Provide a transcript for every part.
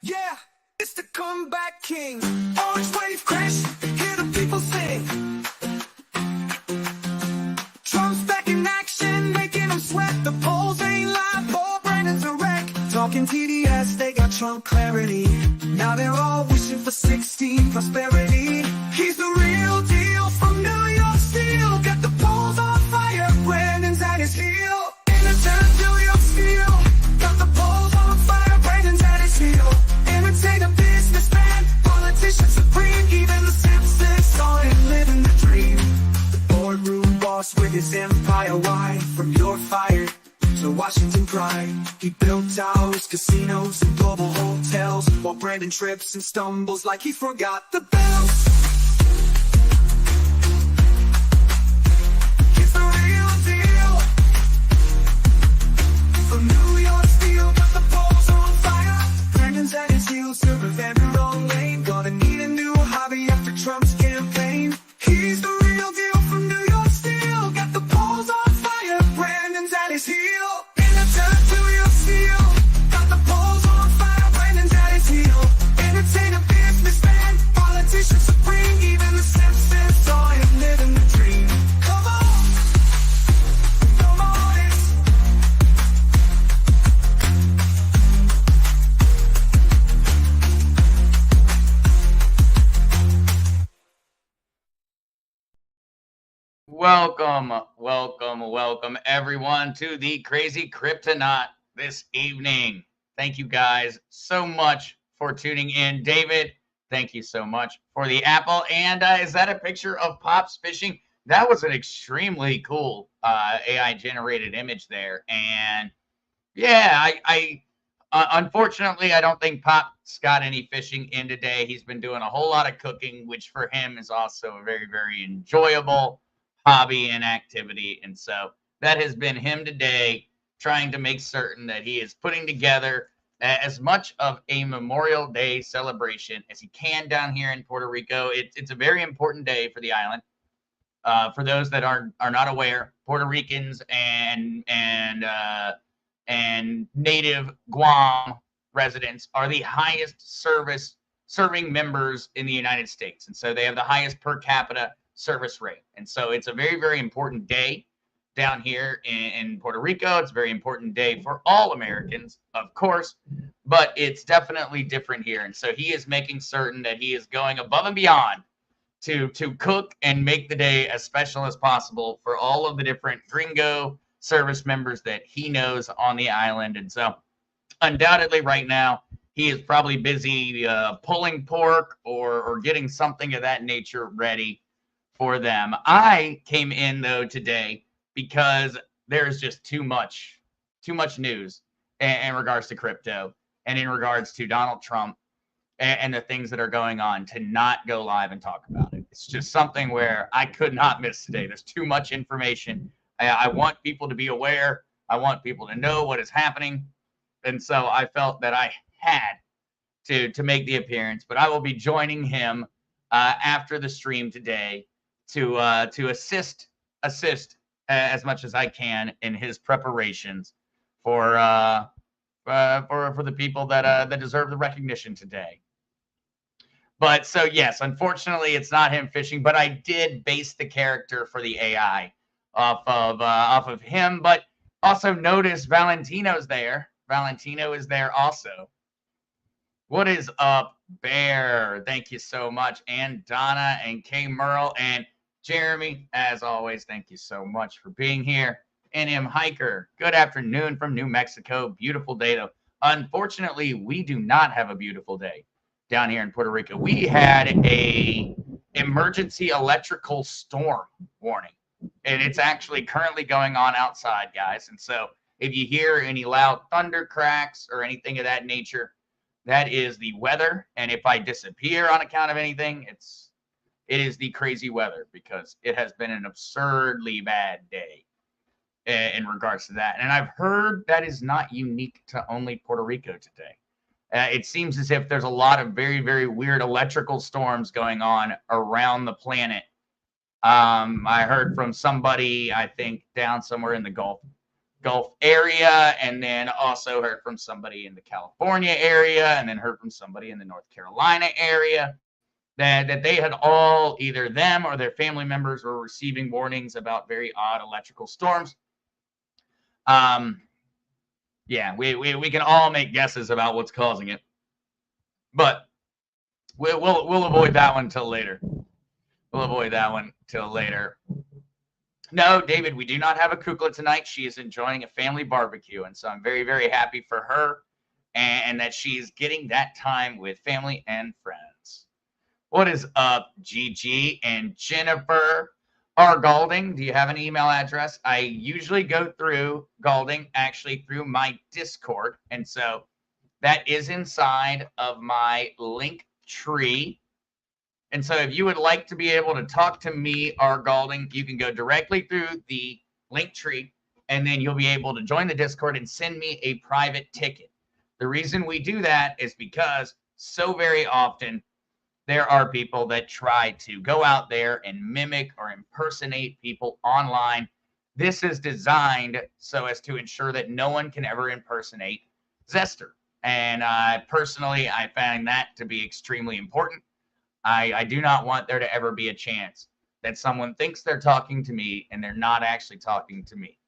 Yeah, it's the comeback king. Orange wave crash, hear the people sing. Trump's back in action, making them sweat. The polls ain't live, Paul Brandon's a wreck. Talking TDS, they got Trump clarity. Now they're all wishing for 16 prosperity. He's the real deal from New York Steel. Got the polls on fire, Brandon's at his heel. In the turn, New York Steel. Got the polls on fire, Brandon's at his heel. Imitate a businessman, politician supreme. Even the Simpsons saw him living the dream. The boardroom boss with his empire wide. From your fire to Washington pride. He built towers, casinos, and global hotels. While Brandon trips and stumbles like he forgot the bells. He's the real deal. From New York Steel, got the polls on fire. Brandon's at his heels, serving every wrong lane. Gonna need a new hobby after Trump's campaign. He's the real deal from New York Steel. Got the polls on fire, Brandon's at his heel. In the turn, New York Steel. Got the polls on fire, Brandon's at his heel. Entertainer, businessman, politician supreme. Even the Simpsons saw him living the dream. Come on, come on, it's Welcome everyone to the Crazy Kryptonaut this evening. Thank you guys so much for tuning in. David, thank you so much for the apple. And is that a picture of Pops fishing? That was an extremely cool AI generated image there. And yeah, unfortunately, I don't think Pop's got any fishing in today. He's been doing a whole lot of cooking, which for him is also a very, very enjoyable hobby and activity. And so that has been him today, trying to make certain that he is putting together as much of a Memorial Day celebration as he can down here in Puerto Rico. It's a very important day for the island. For those that are not aware, Puerto Ricans and native Guam residents are the highest serving members in the United States. And so they have the highest per capita service rate. And so it's a very, very important day down here in Puerto Rico. It's a very important day for all Americans, of course, but it's definitely different here. And so he is making certain that he is going above and beyond to cook and make the day as special as possible for all of the different gringo service members that he knows on the island. And so undoubtedly right now, he is probably busy pulling pork or getting something of that nature ready for them. I came in though today because there's just too much news in regards to crypto and in regards to Donald Trump and the things that are going on to not go live and talk about it. It's just something where I could not miss today. There's too much information. I want people to be aware. I want people to know what is happening. And so I felt that I had to make the appearance, but I will be joining him after the stream today to assist as much as I can in his preparations for the people that deserve the recognition today. But so yes, unfortunately, it's not him fishing, but I did base the character for the AI off of him. But also notice Valentino's there. Valentino is there also. What is up, Bear? Thank you so much. And Donna and Kay Merle and Jeremy, as always, thank you so much for being here. NM Hiker, good afternoon from New Mexico. Beautiful day, though. Unfortunately, we do not have a beautiful day down here in Puerto Rico. We had a emergency electrical storm warning, and it's actually currently going on outside, guys. And so if you hear any loud thunder cracks or anything of that nature, that is the weather. And if I disappear on account of anything, it is the crazy weather, because it has been an absurdly bad day in regards to that. And I've heard that is not unique to only Puerto Rico today. It seems as if there's a lot of very, very weird electrical storms going on around the planet. I heard from somebody, I think, down somewhere in the Gulf, Gulf area, and then also heard from somebody in the California area, and then heard from somebody in the North Carolina area that they had all, either them or their family members, were receiving warnings about very odd electrical storms. Yeah, we can all make guesses about what's causing it, but we'll avoid that one till later. We'll avoid that one till later. No, David, we do not have a kukla tonight. She is enjoying a family barbecue, and so I'm very, very happy for her and that she's getting that time with family and friends. What is up, Gigi and Jennifer? R. Galding, do you have an email address? I usually go through Galding actually through my Discord, and so that is inside of my link tree. And so if you would like to be able to talk to me, R. Galding, you can go directly through the link tree, and then you'll be able to join the Discord and send me a private ticket. The reason we do that is because so very often there are people that try to go out there and mimic or impersonate people online. This is designed so as to ensure that no one can ever impersonate Zester. And personally, I find that to be extremely important. I do not want there to ever be a chance that someone thinks they're talking to me and they're not actually talking to me.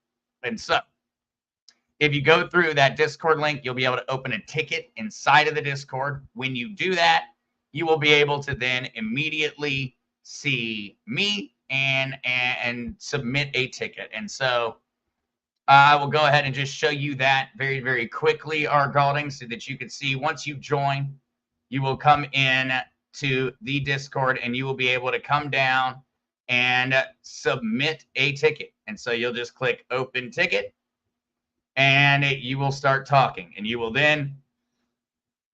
And so if you go through that Discord link, you'll be able to open a ticket inside of the Discord. When you do that, you will be able to then immediately see me and submit a ticket. And so I will go ahead and just show you that very, very quickly, R. Galding, so that you can see once you join, you will come in to the Discord and you will be able to come down and submit a ticket. And so you'll just click open ticket and you will start talking, and you will then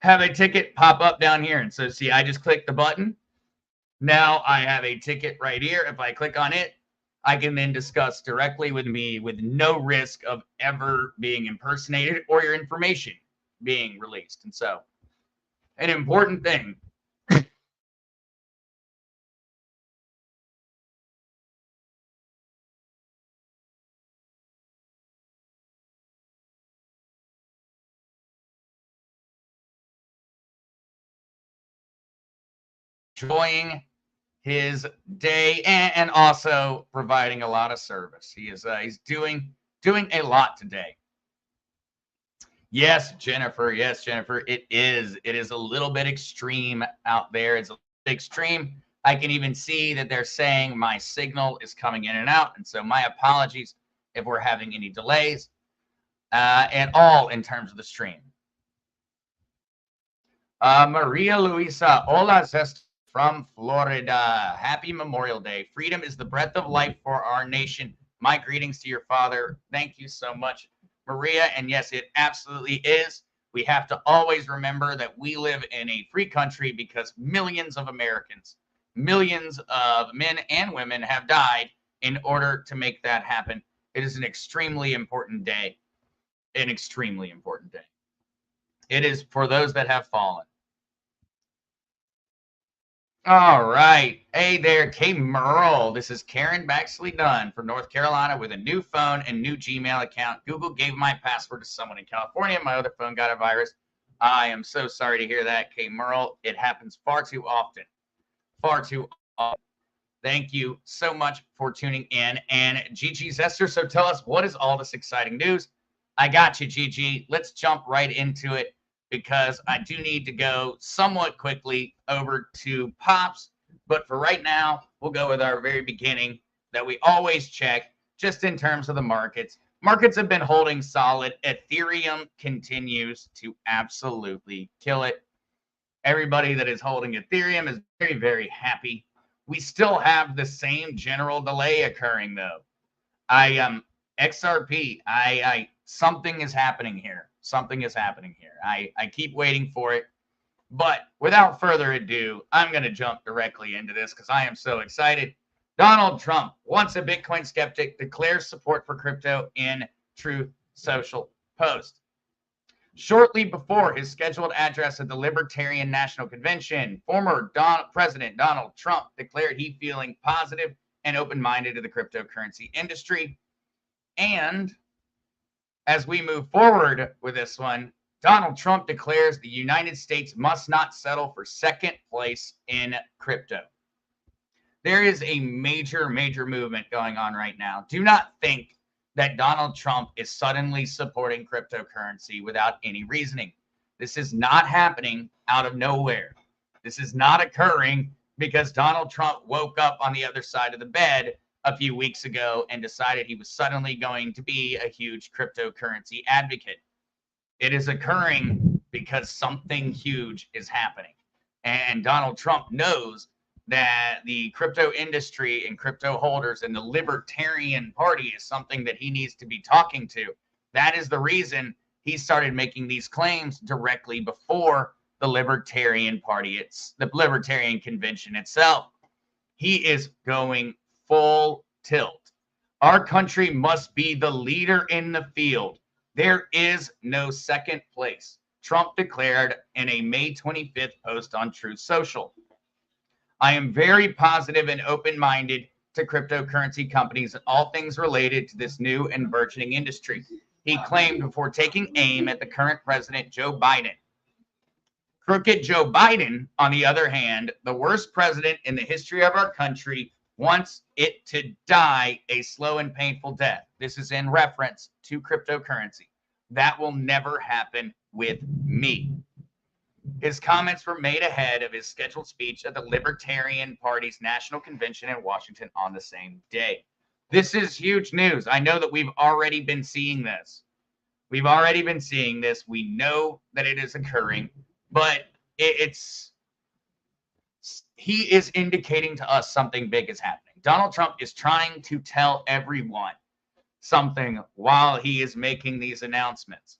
have a ticket pop up down here. And so see, I just clicked the button. Now I have a ticket right here. If I click on it, I can then discuss directly with me with no risk of ever being impersonated or your information being released. And so an important thing. Enjoying his day and also providing a lot of service. He's doing a lot today. Yes, Jennifer. Yes, Jennifer. It is a little bit extreme out there. It's a little bit extreme. I can even see that they're saying my signal is coming in and out, and so my apologies if we're having any delays at all in terms of the stream. Maria Luisa, hola, Zest from Florida. Happy Memorial Day. Freedom is the breath of life for our nation. My greetings to your father. Thank you so much, Maria. And yes, it absolutely is. We have to always remember that we live in a free country because millions of Americans, millions of men and women have died in order to make that happen. It is an extremely important day. An extremely important day. It is for those that have fallen. All right. Hey there, K. Merle. This is Karen Baxley Dunn from North Carolina with a new phone and new Gmail account. Google gave my password to someone in California. My other phone got a virus. I am so sorry to hear that, K. Merle. It happens far too often. Far too often. Thank you so much for tuning in. And Gigi Zester, so tell us, what is all this exciting news? I got you, Gigi. Let's jump right into it, because I do need to go somewhat quickly over to Pops. But for right now, we'll go with our very beginning that we always check just in terms of the markets. Markets have been holding solid. Ethereum continues to absolutely kill it. Everybody that is holding Ethereum is very, very happy. We still have the same general delay occurring, though. XRP, something is happening here. Something is happening here. I keep waiting for it. But without further ado, I'm going to jump directly into this because I am so excited. Donald Trump, once a Bitcoin skeptic, declares support for crypto in Truth Social post. Shortly before his scheduled address at the Libertarian National Convention, former President Donald Trump declared he feeling positive and open-minded to the cryptocurrency industry. And as we move forward with this one, Donald Trump declares the United States must not settle for second place in crypto. There is a major, major movement going on right now. Do not think that Donald Trump is suddenly supporting cryptocurrency without any reasoning. This is not happening out of nowhere. This is not occurring because Donald Trump woke up on the other side of the bed a few weeks ago and decided he was suddenly going to be a huge cryptocurrency advocate. It is occurring because something huge is happening. And Donald Trump knows that the crypto industry and crypto holders and the Libertarian Party is something that he needs to be talking to. That is the reason he started making these claims directly before the Libertarian Party, the Libertarian Convention itself. He is going full tilt. Our country must be the leader in the field. There is no second place, Trump declared in a May 25th post on Truth Social. I am very positive and open-minded to cryptocurrency companies and all things related to this new and burgeoning industry, he claimed before taking aim at the current president, Joe Biden. Crooked Joe Biden, on the other hand, the worst president in the history of our country, wants it to die a slow and painful death. This is in reference to cryptocurrency. That will never happen with me. His comments were made ahead of his scheduled speech at the Libertarian Party's National Convention in Washington on the same day. This is huge news. I know that we've already been seeing this. We've already been seeing this. We know that it is occurring, but he is indicating to us something big is happening. Donald Trump is trying to tell everyone something while he is making these announcements.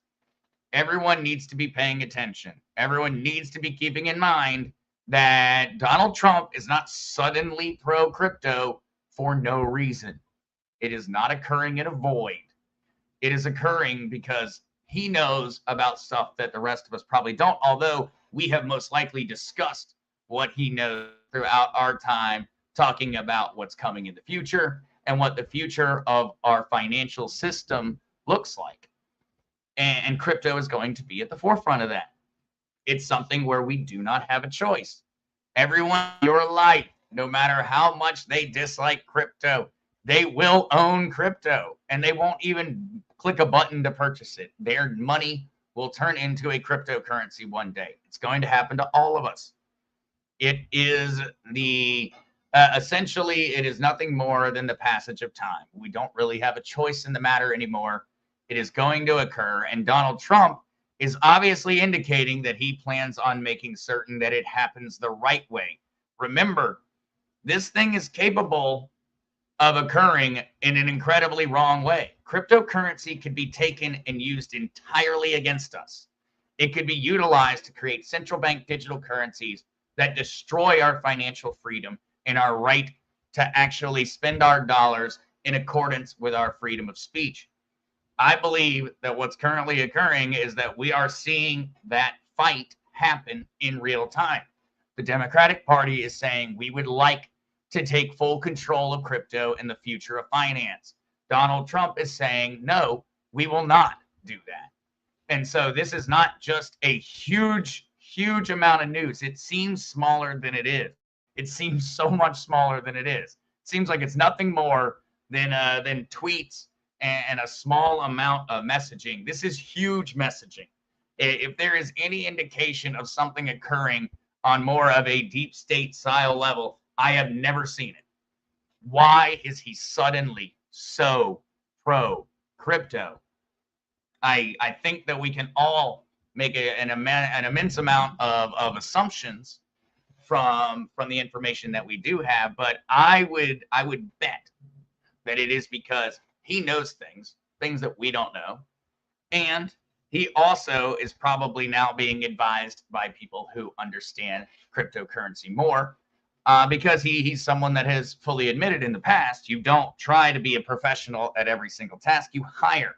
Everyone needs to be paying attention. Everyone needs to be keeping in mind that Donald Trump is not suddenly pro-crypto for no reason. It is not occurring in a void. It is occurring because he knows about stuff that the rest of us probably don't, although we have most likely discussed what he knows throughout our time talking about what's coming in the future and what the future of our financial system looks like. And crypto is going to be at the forefront of that. It's something where we do not have a choice. Everyone in your life, no matter how much they dislike crypto, they will own crypto and they won't even click a button to purchase it. Their money will turn into a cryptocurrency one day. It's going to happen to all of us. It is essentially, it is nothing more than the passage of time. We don't really have a choice in the matter anymore. It is going to occur, and Donald Trump is obviously indicating that he plans on making certain that it happens the right way. Remember, this thing is capable of occurring in an incredibly wrong way. Cryptocurrency could be taken and used entirely against us. It could be utilized to create central bank digital currencies that destroy our financial freedom and our right to actually spend our dollars in accordance with our freedom of speech. I believe that what's currently occurring is that we are seeing that fight happen in real time. The Democratic Party is saying we would like to take full control of crypto and the future of finance. Donald Trump is saying, no, we will not do that. And so this is not just a huge, huge amount of news. It seems smaller than it is. It seems so much smaller than it is. It seems like it's nothing more than tweets and a small amount of messaging. This is huge messaging. If there is any indication of something occurring on more of a deep state style level, I have never seen it. Why is he suddenly so pro crypto? I think that we can all make an immense amount of assumptions from the information that we do have, but I would bet that it is because he knows things that we don't know, and he also is probably now being advised by people who understand cryptocurrency more, because he's someone that has fully admitted in the past, you don't try to be a professional at every single task, you hire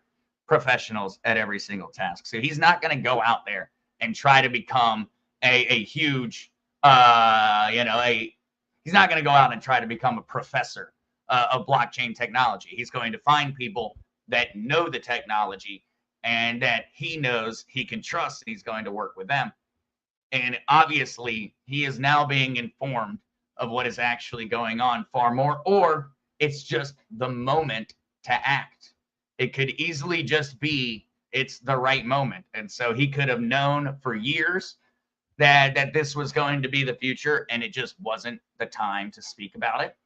professionals at every single task. So he's not going to go out there and try to become a huge, he's not going to go out and try to become a professor of blockchain technology. He's going to find people that know the technology and that he knows he can trust and he's going to work with them. And obviously, he is now being informed of what is actually going on far more, or it's just the moment to act. It could easily just be it's the right moment. And so he could have known for years that this was going to be the future and it just wasn't the time to speak about it.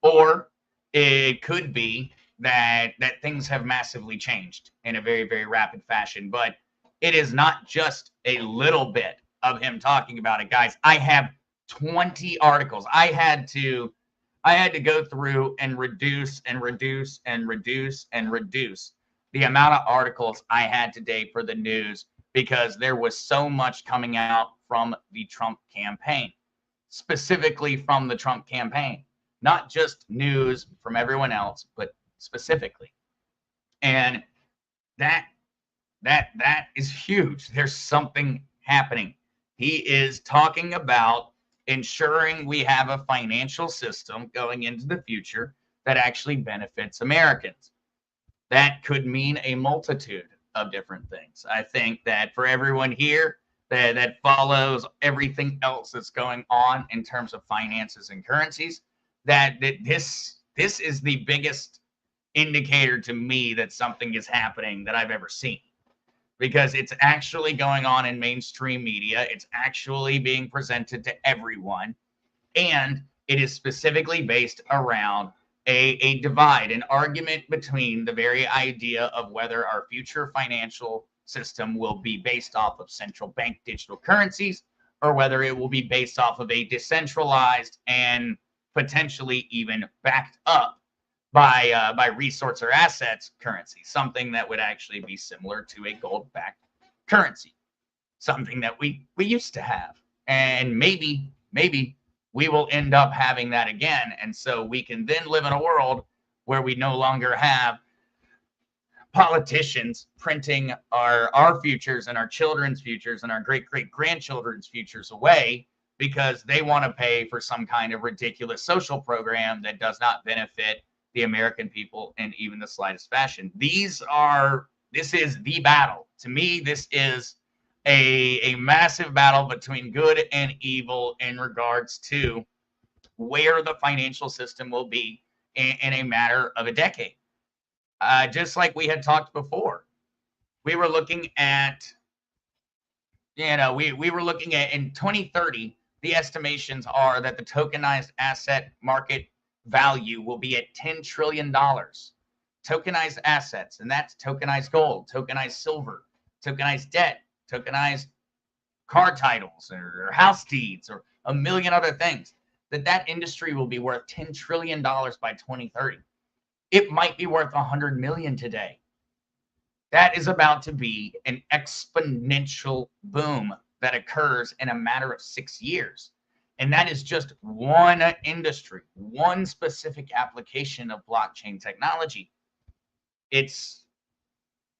Or it could be that things have massively changed in a very, very rapid fashion. But it is not just a little bit of him talking about it, guys. I have 20 articles. I had to go through and reduce and reduce and reduce and reduce the amount of articles I had today for the news, because there was so much coming out from the Trump campaign, specifically from the Trump campaign, not just news from everyone else, but specifically. And that is huge. There's something happening. He is talking about ensuring we have a financial system going into the future that actually benefits Americans. That could mean a multitude of different things. I think that for everyone here that follows everything else that's going on in terms of finances and currencies, that this is the biggest indicator to me that something is happening that I've ever seen, because it's actually going on in mainstream media. It's actually being presented to everyone, and it is specifically based around a divide, an argument between the very idea of whether our future financial system will be based off of central bank digital currencies, or whether it will be based off of a decentralized and potentially even backed up by resource or assets currency, something that would actually be similar to a gold-backed currency, something that we used to have. And maybe we will end up having that again. And so we can then live in a world where we no longer have politicians printing our futures and our children's futures and our great-great-grandchildren's futures away because they want to pay for some kind of ridiculous social program that does not benefit the American people in even the slightest fashion. This is the battle. To me, this is a massive battle between good and evil in regards to where the financial system will be in a matter of a decade. Just like we had talked before, we were looking at, we were looking at in 2030, the estimations are that the tokenized asset market value will be at $10 trillion. Tokenized assets, and that's tokenized gold, tokenized silver, tokenized debt, tokenized car titles or house deeds or a million other things, that industry will be worth $10 trillion by 2030. It might be worth 100 million today. That is about to be an exponential boom that occurs in a matter of 6 years. And that is just one industry, one specific application of blockchain technology. It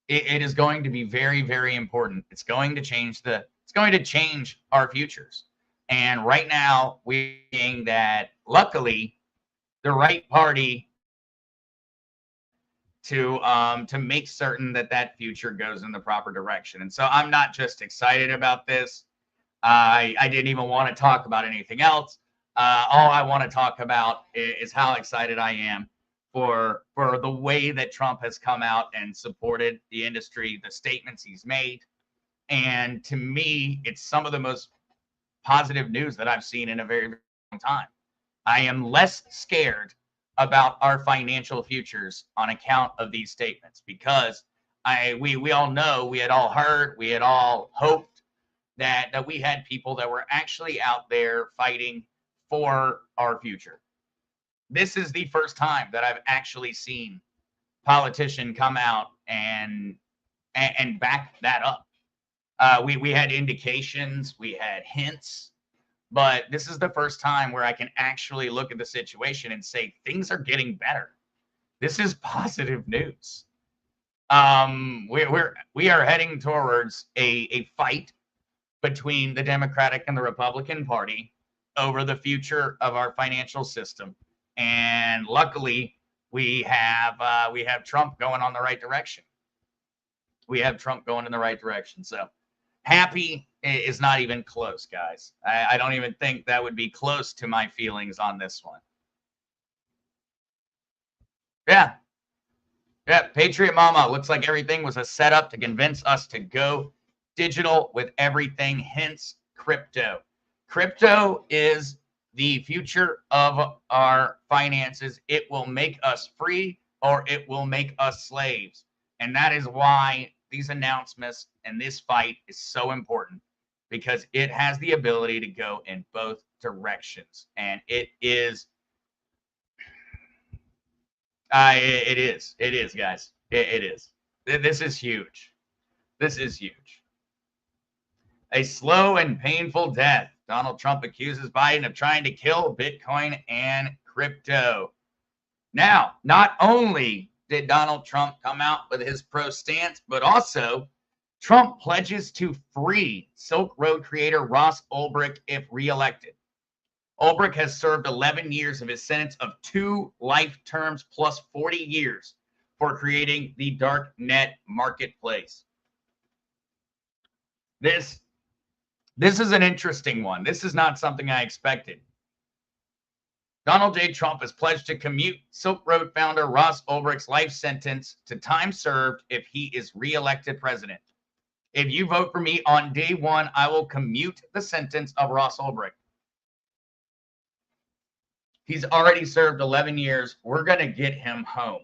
is going to be very, very important. It's going to change our futures. And right now, we're seeing that luckily the right party to make certain that future goes in the proper direction. And so I'm not just excited about this. I didn't even want to talk about anything else. All I want to talk about is how excited I am for the way that Trump has come out and supported the industry, the statements he's made. And to me, it's some of the most positive news that I've seen in a very, very long time. I am less scared about our financial futures on account of these statements, because we all know, we had all heard, we had all hoped that we had people that were actually out there fighting for our future. This is the first time that I've actually seen politician come out and back that up. We had indications, we had hints, but this is the first time where I can actually look at the situation and say things are getting better. This is positive news. We are heading towards a fight between the Democratic and the Republican Party over the future of our financial system, and luckily we have Trump going on the right direction. we have Trump going in the right direction. So happy is not even close, guys. I don't even think that would be close to my feelings on this one. Yeah. Yeah. Patriot Mama, looks like everything was a setup to convince us to go digital with everything, hence crypto. Crypto is the future of our finances. It will make us free or it will make us slaves. And that is why these announcements and this fight is so important, because it has the ability to go in both directions. And it is, it is, guys. It is. This is huge. This is huge. A slow and painful death. Donald Trump accuses Biden of trying to kill Bitcoin and crypto. Now, not only did Donald Trump come out with his pro stance, but also Trump pledges to free Silk Road creator Ross Ulbricht if reelected. Ulbricht has served 11 years of his sentence of 2 life terms plus 40 years for creating the dark net marketplace. This is an interesting one. This is not something I expected. Donald J. Trump has pledged to commute Silk Road founder Ross Ulbricht's life sentence to time served if he is reelected president. If you vote for me on day one, I will commute the sentence of Ross Ulbricht. He's already served 11 years. We're going to get him home.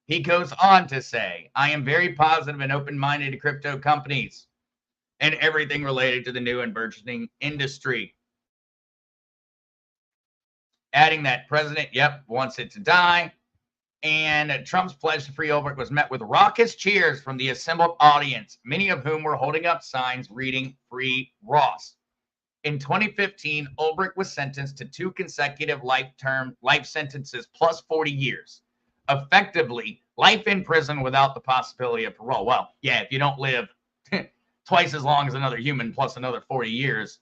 He goes on to say, I am very positive and open-minded to crypto companies and everything related to the new and burgeoning industry. Adding that president, wants it to die. And Trump's pledge to free Ulbricht was met with raucous cheers from the assembled audience, many of whom were holding up signs reading Free Ross. In 2015, Ulbricht was sentenced to 2 consecutive life sentences plus 40 years. Effectively, life in prison without the possibility of parole. Well, yeah, if you don't live twice as long as another human plus another 40 years,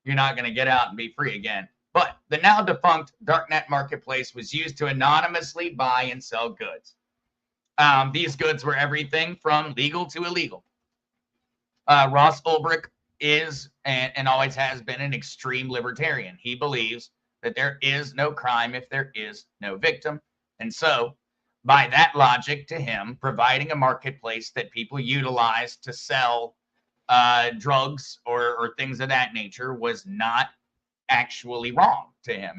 you're not going to get out and be free again. But the now defunct darknet marketplace was used to anonymously buy and sell goods. These goods were everything from legal to illegal. Ross Ulbricht is and always has been an extreme libertarian. He believes that there is no crime if there is no victim. And so, by that logic, to him, providing a marketplace that people utilize to sell drugs or things of that nature was not actually wrong to him.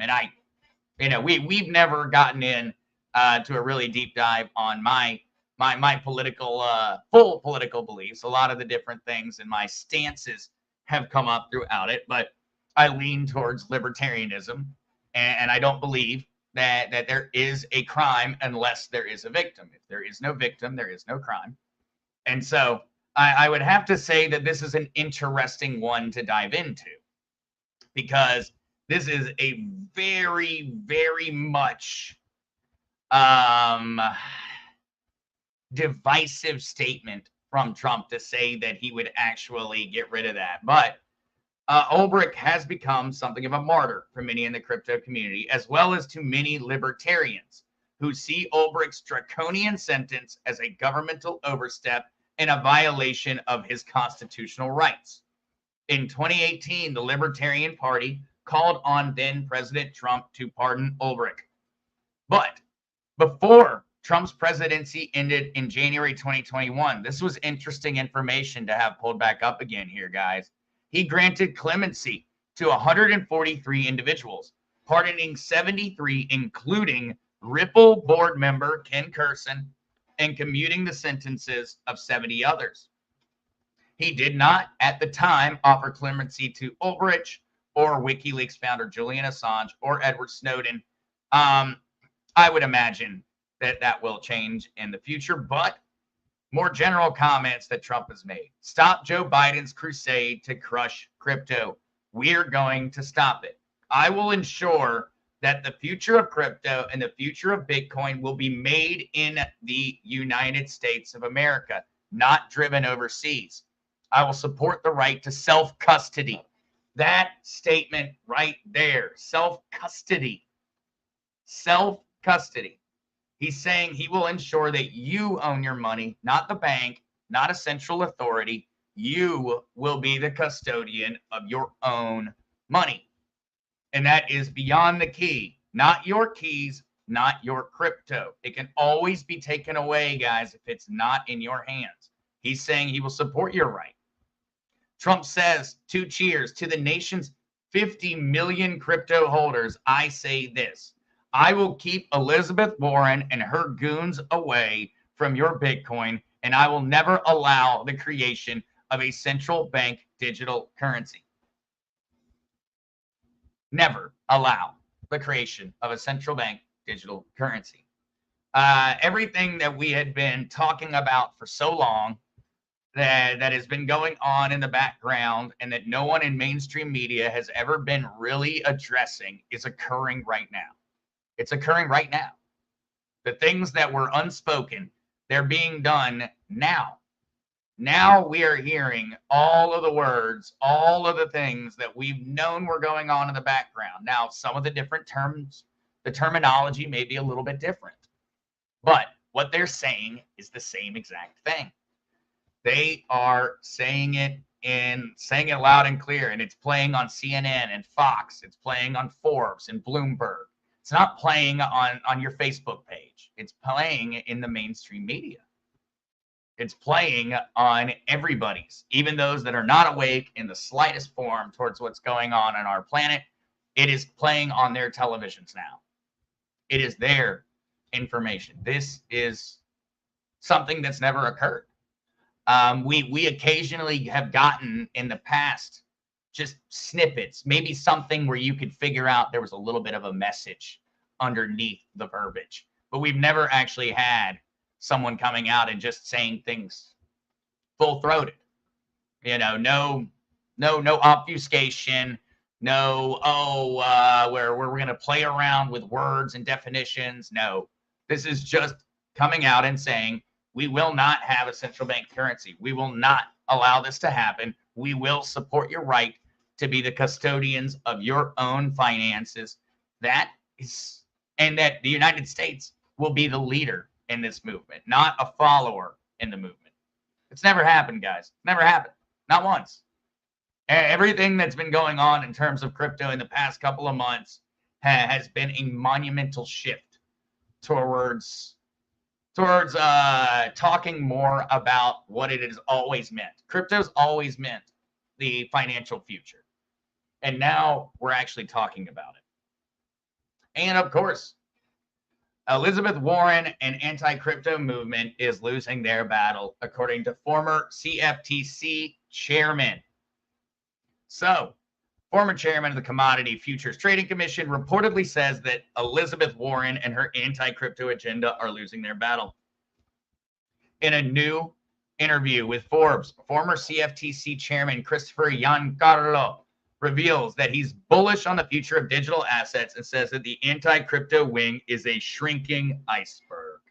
And we've never gotten in to a really deep dive on my political full political beliefs. A lot of the different things and my stances have come up throughout it, but I lean towards libertarianism, and I don't believe that there is a crime unless there is a victim. If there is no victim, there is no crime. And so I would have to say that this is an interesting one to dive into, because this is a very, very much divisive statement from Trump to say that he would actually get rid of that. But Ulbricht has become something of a martyr for many in the crypto community, as well as to many libertarians who see Ulbricht's draconian sentence as a governmental overstep and a violation of his constitutional rights. In 2018, the Libertarian Party called on then President Trump to pardon Ulbricht. But before Trump's presidency ended in January 2021, this was interesting information to have pulled back up again here, guys. He granted clemency to 143 individuals, pardoning 73, including Ripple board member Ken Kurson, and commuting the sentences of 70 others. He did not, at the time, offer clemency to Ulbricht or WikiLeaks founder Julian Assange or Edward Snowden. I would imagine that will change in the future, but more general comments that Trump has made. Stop Joe Biden's crusade to crush crypto. We're going to stop it. I will ensure that the future of crypto and the future of Bitcoin will be made in the United States of America, not driven overseas. I will support the right to self-custody. That statement right there, self-custody. Self-custody. He's saying he will ensure that you own your money, not the bank, not a central authority. You will be the custodian of your own money. And that is beyond the key, not your keys, not your crypto. It can always be taken away, guys, if it's not in your hands. He's saying he will support your right. Trump says, 2 cheers to the nation's 50 million crypto holders. I say this: I will keep Elizabeth Warren and her goons away from your Bitcoin, and I will never allow the creation of a central bank digital currency. Never allow the creation of a central bank digital currency. Everything that we had been talking about for so long, that has been going on in the background and that no one in mainstream media has ever been really addressing, is occurring right now. It's occurring right now. The things that were unspoken, they're being done now. Now we are hearing all of the words, all of the things that we've known were going on in the background. Now, some of the different terms, the terminology may be a little bit different, but what they're saying is the same exact thing. They are saying it loud and clear, and it's playing on CNN and Fox. It's playing on Forbes and Bloomberg. It's not playing on your Facebook page. It's playing in the mainstream media. It's playing on everybody's, even those that are not awake in the slightest form towards what's going on our planet. It is playing on their televisions now. It is their information. This is something that's never occurred. We occasionally have gotten in the past just snippets, maybe something where you could figure out there was a little bit of a message underneath the verbiage, but we've never actually had someone coming out and just saying things full-throated. You know, no obfuscation, where we're going to play around with words and definitions. No, this is just coming out and saying, we will not have a central bank currency. We will not allow this to happen. We will support your right to be the custodians of your own finances. And that the United States will be the leader in this movement, not a follower in the movement. It's never happened, guys. Never happened. Not once. Everything that's been going on in terms of crypto in the past couple of months has been a monumental shift towards talking more about what it has always meant. Crypto's always meant the financial future. And now we're actually talking about it. And of course, Elizabeth Warren and anti-crypto movement is losing their battle, according to former CFTC chairman. So, former chairman of the Commodity Futures Trading Commission reportedly says that Elizabeth Warren and her anti-crypto agenda are losing their battle. In a new interview with Forbes, former CFTC chairman Christopher Giancarlo reveals that he's bullish on the future of digital assets and says that the anti-crypto wing is a shrinking iceberg.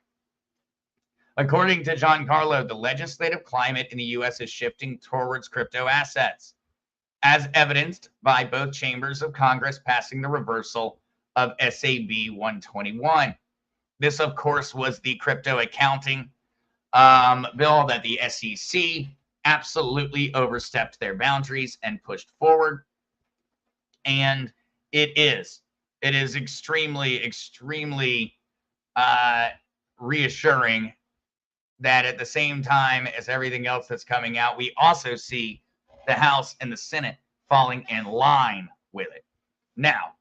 According to Giancarlo, the legislative climate in the U.S. is shifting towards crypto assets, as evidenced by both chambers of Congress passing the reversal of SAB 121. This, of course, was the crypto accounting bill that the SEC absolutely overstepped their boundaries and pushed forward. And it is extremely, extremely reassuring that at the same time as everything else that's coming out, we also see the House and the Senate falling in line with it. Now,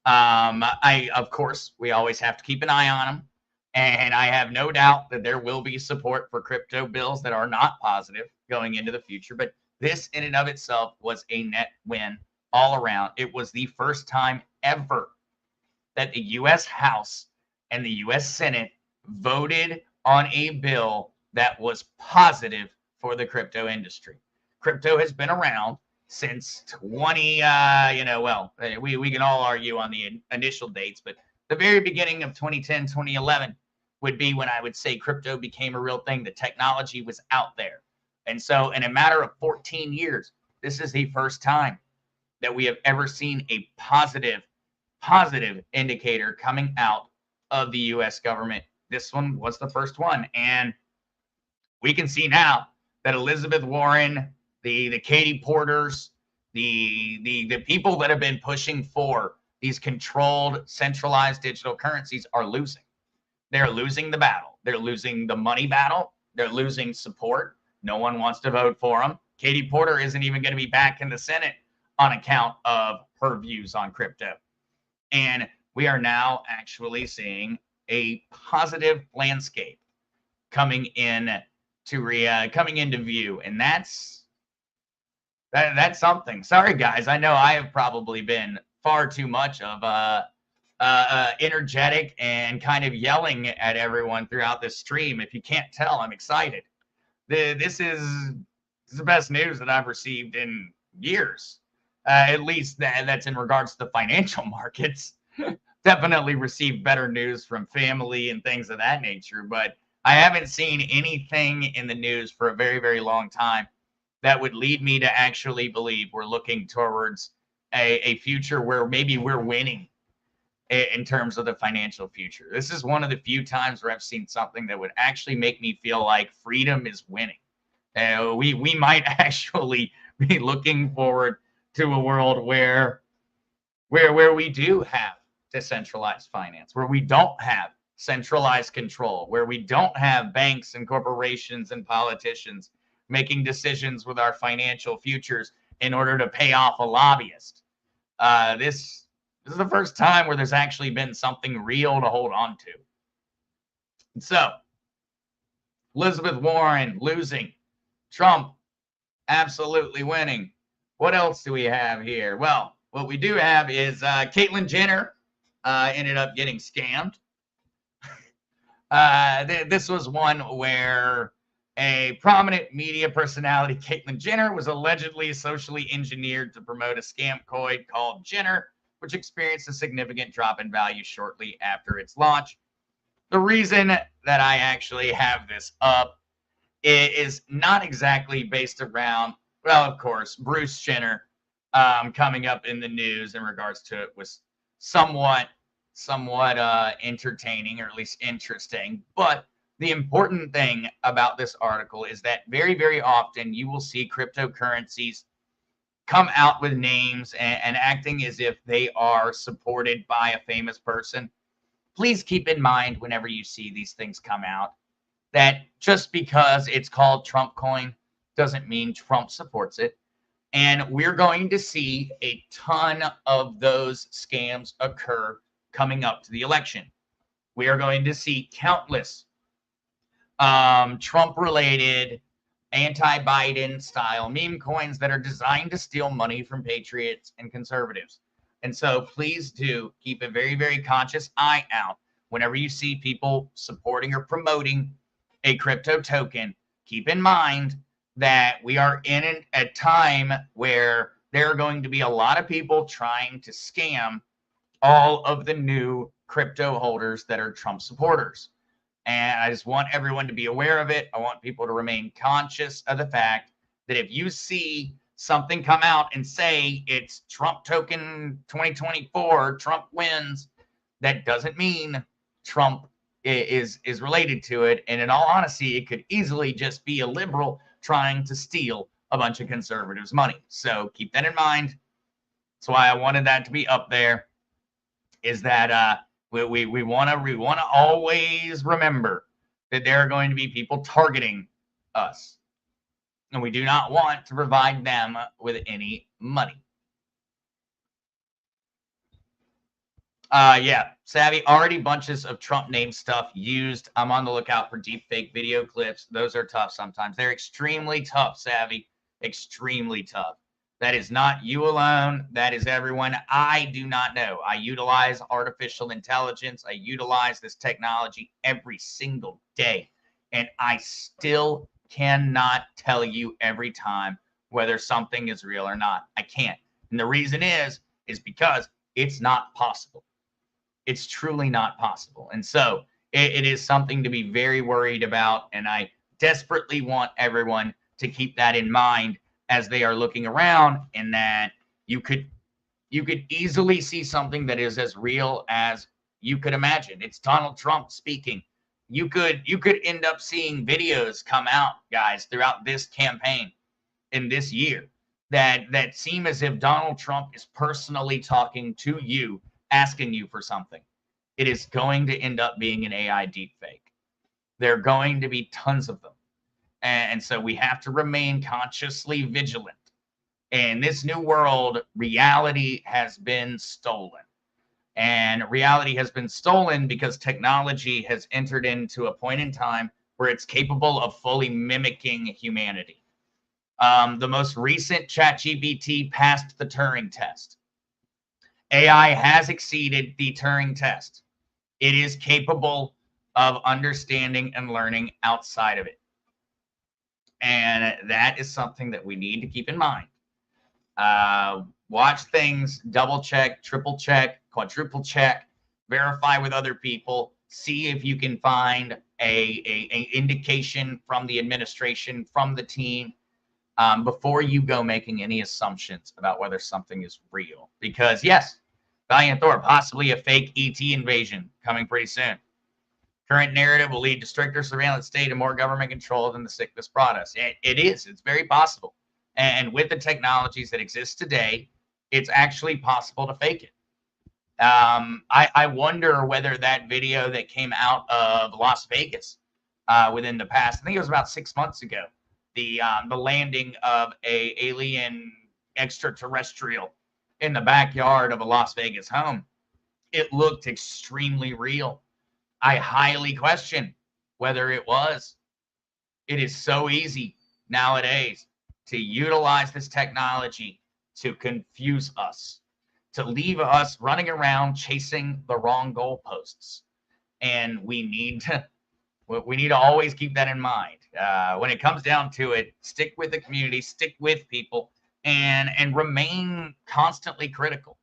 of course, we always have to keep an eye on them. And I have no doubt that there will be support for crypto bills that are not positive going into the future. But this in and of itself was a net win all around. It was the first time ever that the U.S. House and the U.S. Senate voted on a bill that was positive for the crypto industry. Crypto has been around since we can all argue on the initial dates, but the very beginning of 2010, 2011 would be when I would say crypto became a real thing. The technology was out there. And so in a matter of 14 years, this is the first time that we have ever seen a positive indicator coming out of the U.S. government. this one was the first one. And we can see now that Elizabeth Warren, the Katie Porters, the people that have been pushing for these controlled, centralized digital currencies are losing. They're losing the battle. They're losing the money battle. They're losing support. No one wants to vote for them. Katie Porter isn't even going to be back in the Senate on account of her views on crypto. And we are now actually seeing a positive landscape coming into view, and that's something. Sorry, guys. I know I have probably been far too much of energetic and kind of yelling at everyone throughout this stream. If you can't tell, I'm excited. This is the best news that I've received in years. At least that's in regards to the financial markets. Definitely received better news from family and things of that nature, but I haven't seen anything in the news for a very, very long time that would lead me to actually believe we're looking towards a future where maybe we're winning in terms of the financial future. This is one of the few times where I've seen something that would actually make me feel like freedom is winning. We might actually be looking forward to a world where we do have decentralized finance, where we don't have centralized control, where we don't have banks and corporations and politicians making decisions with our financial futures in order to pay off a lobbyist. This is the first time where there's actually been something real to hold on to. And so, Elizabeth Warren losing, Trump absolutely winning. What else do we have here? Well, what we do have is Caitlyn Jenner ended up getting scammed. This was one where a prominent media personality, Caitlyn Jenner, was allegedly socially engineered to promote a scam coin called Jenner, which experienced a significant drop in value shortly after its launch. The reason that I actually have this up is not exactly based around, well, of course, Bruce Jenner coming up in the news in regards to it was somewhat entertaining, or at least interesting. But the important thing about this article is that very, very often you will see cryptocurrencies come out with names and acting as if they are supported by a famous person. Please keep in mind whenever you see these things come out that just because it's called Trump coin doesn't mean Trump supports it. And we're going to see a ton of those scams occur coming up to the election. We are going to see countless Trump-related, anti-Biden style meme coins that are designed to steal money from patriots and conservatives. And so please do keep a very, very conscious eye out whenever you see people supporting or promoting a crypto token. Keep in mind that we are in a time where there are going to be a lot of people trying to scam all of the new crypto holders that are Trump supporters. And I just want everyone to be aware of it. I want people to remain conscious of the fact that if you see something come out and say it's Trump token 2024, Trump wins, that doesn't mean Trump is related to it. And in all honesty, it could easily just be a liberal trying to steal a bunch of conservatives' money. So keep that in mind. That's why I wanted that to be up there, is that we want to always remember that there are going to be people targeting us, and we do not want to provide them with any money. Yeah, Savvy, already bunches of Trump name stuff used. I'm on the lookout for deep fake video clips. Those are tough sometimes. They're extremely tough, Savvy. Extremely tough. That is not you alone. That is everyone. I do not know. I utilize artificial intelligence. I utilize this technology every single day. And I still cannot tell you every time whether something is real or not. I can't. And the reason is because it's not possible. It's truly not possible. And so it is something to be very worried about. And I desperately want everyone to keep that in mind as they are looking around, and that you could easily see something that is as real as you could imagine. It's Donald Trump speaking. You could end up seeing videos come out, guys, throughout this campaign in this year that seem as if Donald Trump is personally talking to you, asking you for something. It is going to end up being an AI deepfake. There are going to be tons of them. And so we have to remain consciously vigilant. In this new world, reality has been stolen. And reality has been stolen because technology has entered into a point in time where it's capable of fully mimicking humanity. The most recent ChatGPT passed the Turing test. AI has exceeded the Turing test. It is capable of understanding and learning outside of it. And that is something that we need to keep in mind. Watch things, double check, triple check, quadruple check, verify with other people, see if you can find a indication from the administration, from the team, before you go making any assumptions about whether something is real. Because yes, Valiant Thor, possibly a fake ET invasion coming pretty soon. Current narrative will lead to stricter surveillance state and more government control than the sickness brought us. It is. It's very possible. And with the technologies that exist today, it's actually possible to fake it. I wonder whether that video that came out of Las Vegas within the past, I think it was about 6 months ago, the landing of a alien extraterrestrial in the backyard of a Las Vegas home, it looked extremely real. I highly question whether it was. It is so easy nowadays to utilize this technology to confuse us, to leave us running around chasing the wrong goalposts. And we need to always keep that in mind. When it comes down to it, stick with the community, stick with people, and remain constantly critical.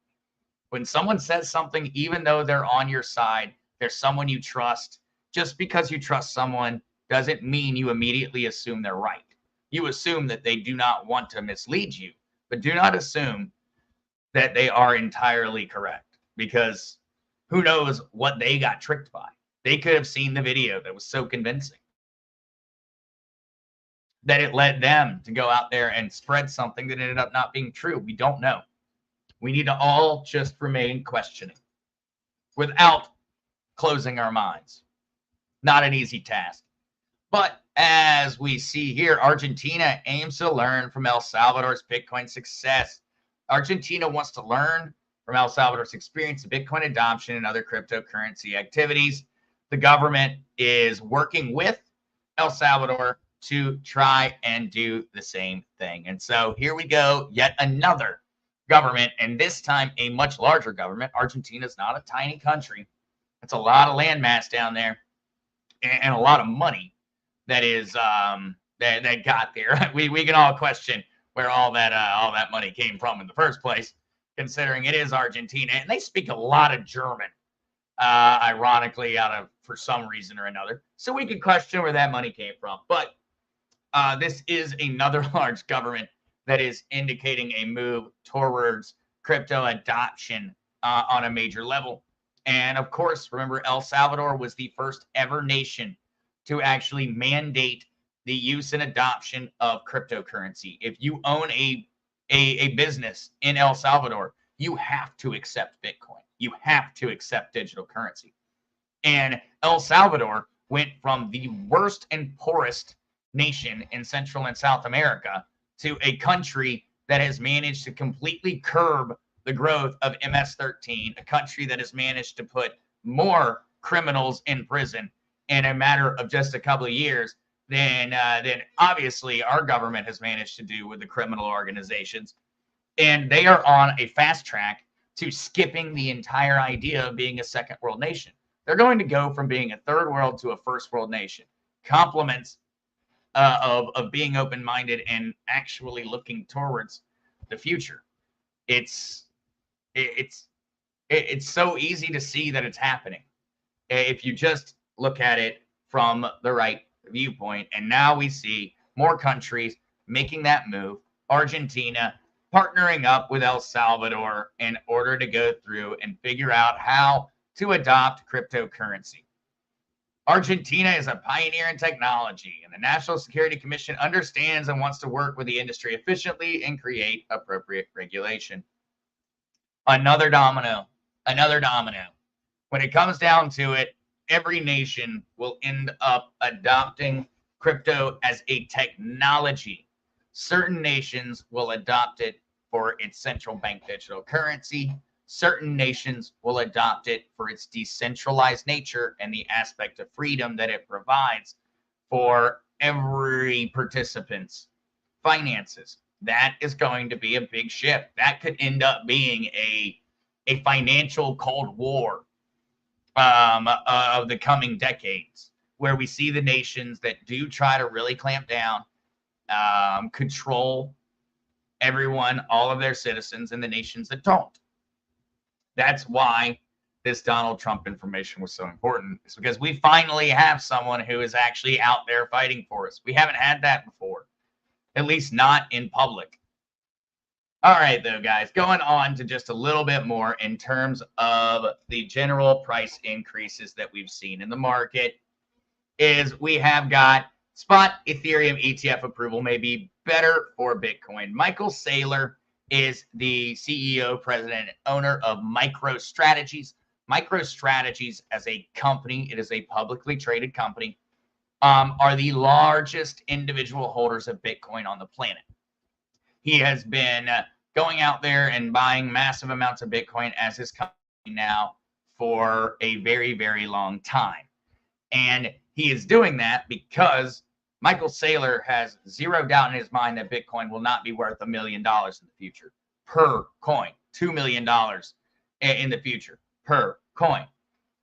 When someone says something, even though they're on your side, they're someone you trust, just because you trust someone doesn't mean you immediately assume they're right. You assume that they do not want to mislead you, but do not assume that they are entirely correct, because who knows what they got tricked by. They could have seen the video that was so convincing that it led them to go out there and spread something that ended up not being true. We don't know. We need to all just remain questioning without closing our minds. Not an easy task. But as we see here, Argentina aims to learn from El Salvador's Bitcoin success. Argentina wants to learn from El Salvador's experience of Bitcoin adoption and other cryptocurrency activities. The government is working with El Salvador to try and do the same thing. And so here we go, yet another government, and this time a much larger government. Argentina is not a tiny country. It's a lot of landmass down there and a lot of money that is that got there. We can all question where all that money came from in the first place, considering it is Argentina and they speak a lot of German, ironically, for some reason or another. So we could question where that money came from. But this is another large government that is indicating a move towards crypto adoption on a major level. And of course, remember, El Salvador was the first ever nation to actually mandate the use and adoption of cryptocurrency. If you own a business in El Salvador, you have to accept Bitcoin. You have to accept digital currency. And El Salvador went from the worst and poorest nation in Central and South America to a country that has managed to completely curb the growth of MS-13, a country that has managed to put more criminals in prison in a matter of just a couple of years than obviously our government has managed to do with the criminal organizations. And they are on a fast track to skipping the entire idea of being a second world nation. They're going to go from being a third world to a first world nation. Compliments of being open-minded and actually looking towards the future. It's so easy to see that it's happening if you just look at it from the right viewpoint. And now we see more countries making that move. Argentina partnering up with El Salvador in order to go through and figure out how to adopt cryptocurrency. Argentina is a pioneer in technology, and the National Security Commission understands and wants to work with the industry efficiently and create appropriate regulation. Another domino, another domino. When it comes down to it, every nation will end up adopting crypto as a technology. Certain nations will adopt it for its central bank digital currency. Certain nations will adopt it for its decentralized nature and the aspect of freedom that it provides for every participant's finances. That is going to be a big shift. That could end up being a financial Cold War of the coming decades, where we see the nations that do try to really clamp down, control everyone, all of their citizens, and the nations that don't. That's why this Donald Trump information was so important. It's because we finally have someone who is actually out there fighting for us. We haven't had that before, at least not in public. All right, though, guys, going on to just a little bit more in terms of the general price increases that we've seen in the market is we have got spot Ethereum ETF approval may be better for Bitcoin. Michael Saylor is the CEO, president, and owner of MicroStrategies. MicroStrategies as a company, it is a publicly traded company, are the largest individual holders of Bitcoin on the planet. He has been going out there and buying massive amounts of Bitcoin as his company now for a very, very long time. And he is doing that because Michael Saylor has zero doubt in his mind that Bitcoin will not be worth $1 million in the future per coin, $2 million in the future per coin.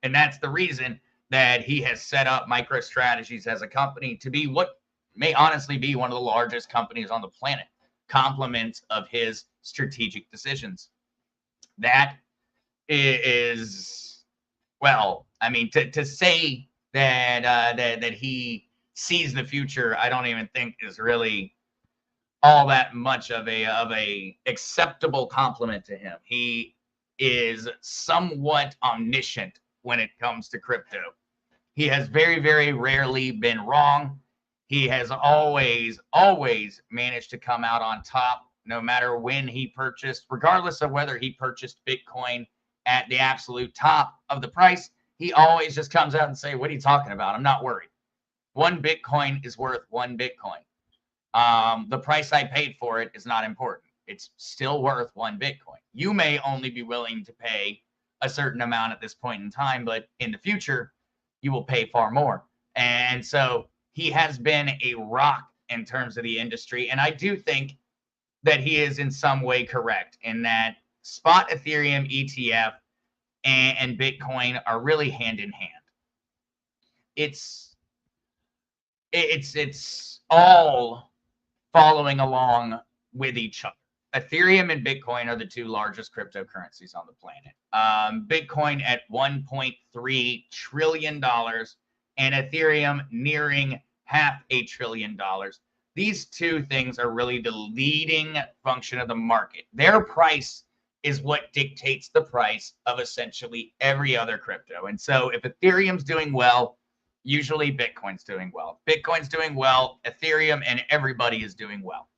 And that's the reason that he has set up MicroStrategies as a company to be what may honestly be one of the largest companies on the planet. Compliments of his strategic decisions. That is, well, I mean, to say that he sees the future, I don't even think is really all that much of a acceptable compliment to him. He is somewhat omniscient when it comes to crypto. He has very, very rarely been wrong. He has always managed to come out on top, no matter when he purchased, regardless of whether he purchased Bitcoin at the absolute top of the price. He always just comes out and say, what are you talking about? I'm not worried. One Bitcoin is worth one Bitcoin. The price I paid for it is not important. It's still worth one Bitcoin. You may only be willing to pay a certain amount at this point in time, but in the future, you will pay far more. And so he has been a rock in terms of the industry. And I do think that he is in some way correct in that spot Ethereum ETF and Bitcoin are really hand in hand. It's all following along with each other. Ethereum and Bitcoin are the two largest cryptocurrencies on the planet. Bitcoin at $1.3 trillion and Ethereum nearing $500 billion. These two things are really the leading function of the market. Their price is what dictates the price of essentially every other crypto. And so if Ethereum's doing well, usually Bitcoin's doing well. Bitcoin's doing well, Ethereum and everybody is doing well.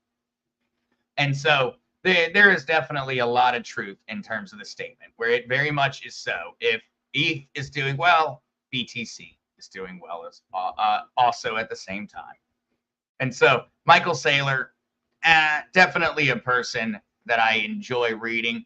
And so there is definitely a lot of truth in terms of the statement, where it very much is so. If ETH is doing well, BTC is doing well as also at the same time. And so Michael Saylor, definitely a person that I enjoy reading.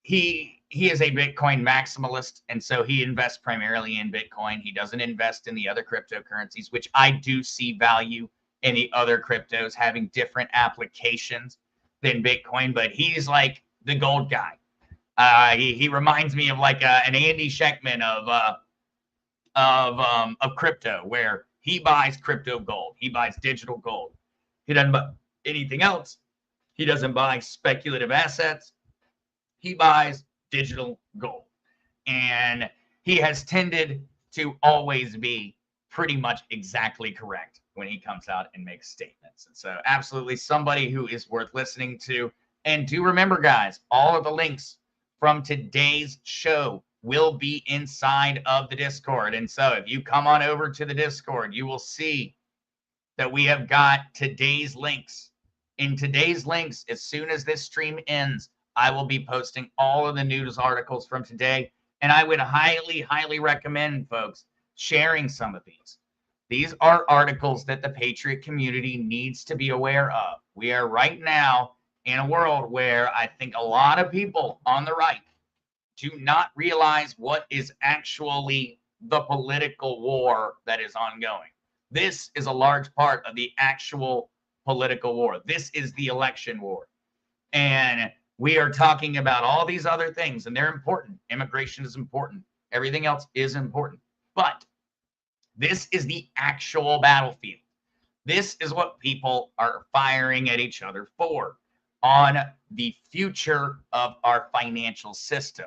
He is a Bitcoin maximalist, and so he invests primarily in Bitcoin. He doesn't invest in the other cryptocurrencies, which I do see value in the other cryptos having different applications than Bitcoin, but he's like the gold guy. He reminds me of like an Andy Sheckman of crypto, where he buys crypto gold. He buys digital gold. He doesn't buy anything else. He doesn't buy speculative assets. He buys digital gold. And he has tended to always be pretty much exactly correct when he comes out and makes statements. And so absolutely somebody who is worth listening to. And do remember, guys, all of the links from today's show will be inside of the Discord. And so if you come on over to the Discord, you will see that we have got today's links. In today's links, as soon as this stream ends, I will be posting all of the news articles from today. And I would highly, highly recommend, folks, sharing some of these. These are articles that the Patriot community needs to be aware of. We are right now in a world where I think a lot of people on the right do not realize what is actually the political war that is ongoing. This is a large part of the actual political war. This is the election war. And we are talking about all these other things, and they're important. Immigration is important. Everything else is important. But this is the actual battlefield. This is what people are firing at each other for on the future of our financial system.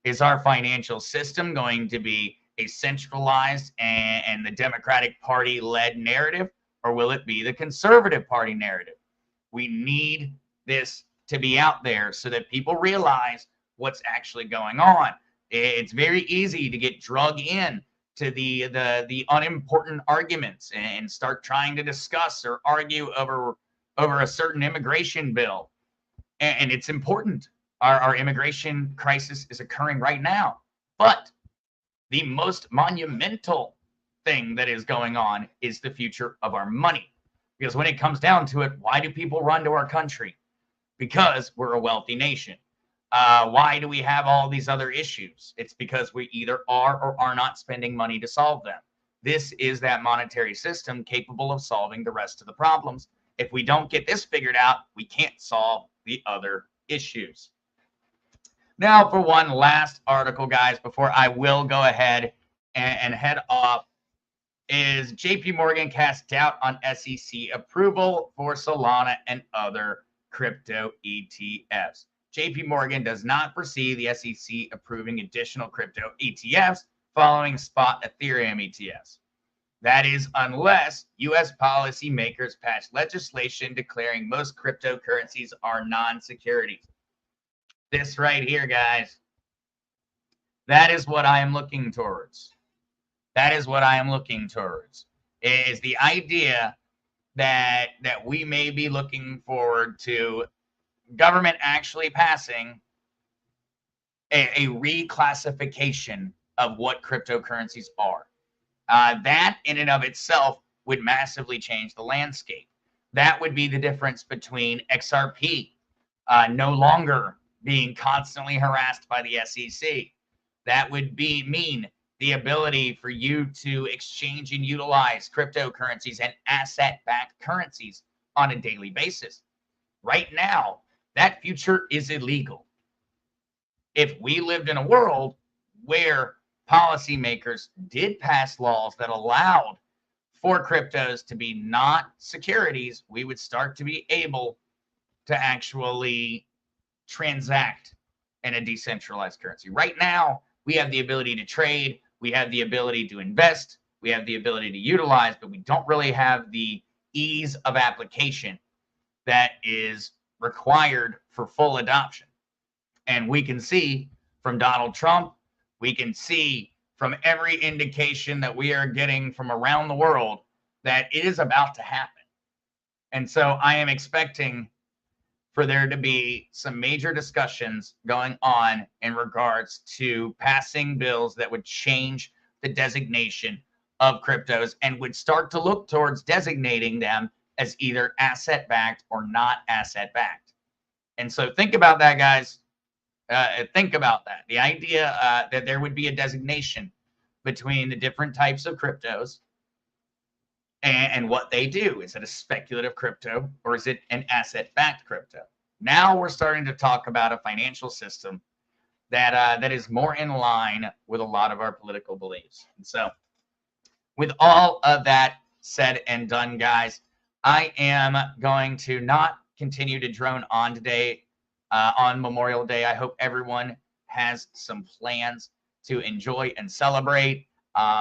Is our financial system going to be a centralized and the Democratic Party led narrative, or will it be the Conservative Party narrative? We need this to be out there so that people realize what's actually going on. It's very easy to get drug in to the unimportant arguments and start trying to discuss or argue over a certain immigration bill. And it's important. Our immigration crisis is occurring right now. But the most monumental thing that is going on is the future of our money. Because when it comes down to it, why do people run to our country? Because we're a wealthy nation. Why do we have all these other issues? It's because we either are or are not spending money to solve them. This is that monetary system capable of solving the rest of the problems. If we don't get this figured out, we can't solve the other issues. Now, for one last article, guys, before I will go ahead and head off, is JP Morgan casts doubt on SEC approval for Solana and other crypto ETFs. JP Morgan does not foresee the SEC approving additional crypto ETFs following spot Ethereum ETFs. That is unless U.S. policymakers pass legislation declaring most cryptocurrencies are non-securities. This right here, guys, that is what I am looking towards. That is what I am looking towards, is the idea that we may be looking forward to government actually passing a reclassification of what cryptocurrencies are. That in and of itself would massively change the landscape. That would be the difference between XRP no longer being constantly harassed by the SEC. That would mean the ability for you to exchange and utilize cryptocurrencies and asset-backed currencies on a daily basis. Right now, that future is illegal. If we lived in a world where policymakers did pass laws that allowed for cryptos to be not securities, we would start to be able to actually transact in a decentralized currency. Right now, we have the ability to trade, we have the ability to invest, we have the ability to utilize, but we don't really have the ease of application that is required for full adoption. And we can see from Donald Trump, we can see from every indication that we are getting from around the world that it is about to happen. And so I am expecting for there to be some major discussions going on in regards to passing bills that would change the designation of cryptos and would start to look towards designating them as either asset-backed or not asset-backed. And so think about that, guys. Think about that. The idea that there would be a designation between the different types of cryptos and what they do. Is it a speculative crypto or is it an asset-backed crypto? Now we're starting to talk about a financial system that is more in line with a lot of our political beliefs. And so with all of that said and done, guys, I am going to not continue to drone on today on Memorial Day. I hope everyone has some plans to enjoy and celebrate.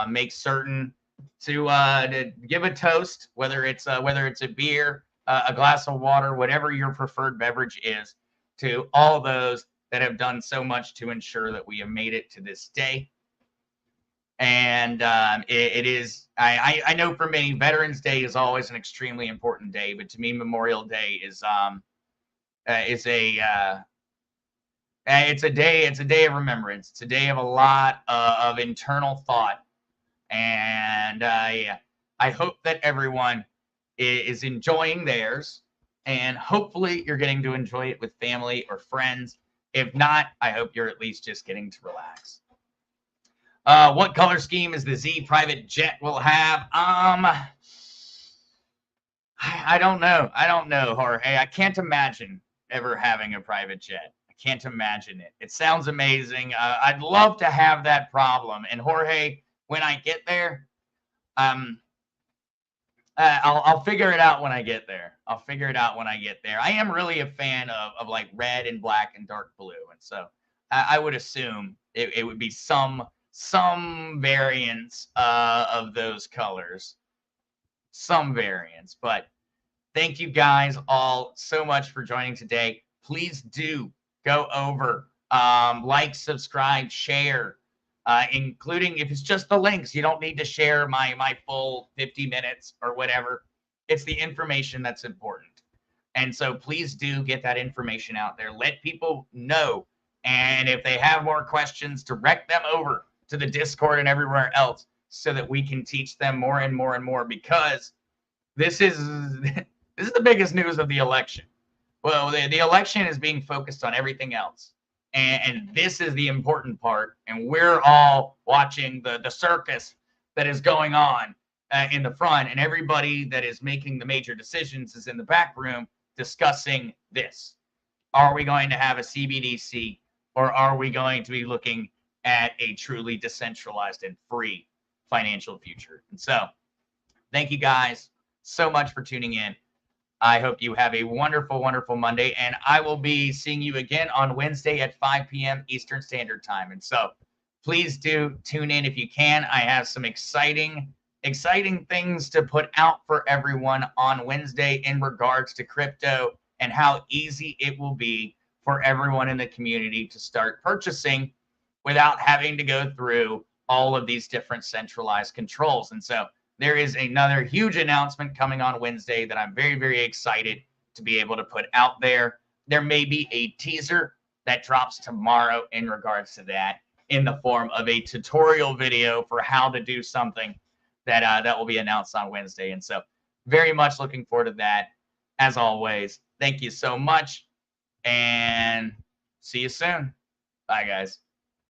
Make certain to give a toast, whether it's a beer, a glass of water, whatever your preferred beverage is, to all those that have done so much to ensure that we have made it to this day. And it is, I know for many, Veterans Day is always an extremely important day, but to me, Memorial Day is it's a day of remembrance. It's a day of a lot of internal thought, and yeah, I hope that everyone is enjoying theirs, and hopefully you're getting to enjoy it with family or friends. If not, I hope you're at least just getting to relax. What color scheme is the Z private jet will have? I don't know. I don't know, Jorge. I can't imagine ever having a private jet. I can't imagine it. It sounds amazing. I'd love to have that problem. And Jorge, when I get there, I'll figure it out when I get there. I'll figure it out when I get there. I am really a fan of like red and black and dark blue, and so I would assume it would be some variants of those colors, some variants. But thank you guys all so much for joining today. Please do go over, like, subscribe, share, including if it's just the links. You don't need to share my full 50 minutes or whatever. It's the information that's important. And so please do get that information out there. Let people know. And if they have more questions, direct them over to the Discord and everywhere else so that we can teach them more and more and more, because this is the biggest news of the election. Well, the election is being focused on everything else. And this is the important part. And we're all watching the circus that is going on in the front. And everybody that is making the major decisions is in the back room discussing this. Are we going to have a CBDC, or are we going to be looking at a truly decentralized and free financial future? And so thank you guys so much for tuning in. I hope you have a wonderful, wonderful Monday, and I will be seeing you again on Wednesday at 5 p.m. Eastern Standard Time. And so please do tune in if you can. I have some exciting things to put out for everyone on Wednesday in regards to crypto and how easy it will be for everyone in the community to start purchasing without having to go through all of these different centralized controls. And so there is another huge announcement coming on Wednesday that I'm very, very excited to be able to put out there. There may be a teaser that drops tomorrow in regards to that, in the form of a tutorial video for how to do something that will be announced on Wednesday. And so very much looking forward to that. As always, thank you so much, and see you soon. Bye, guys.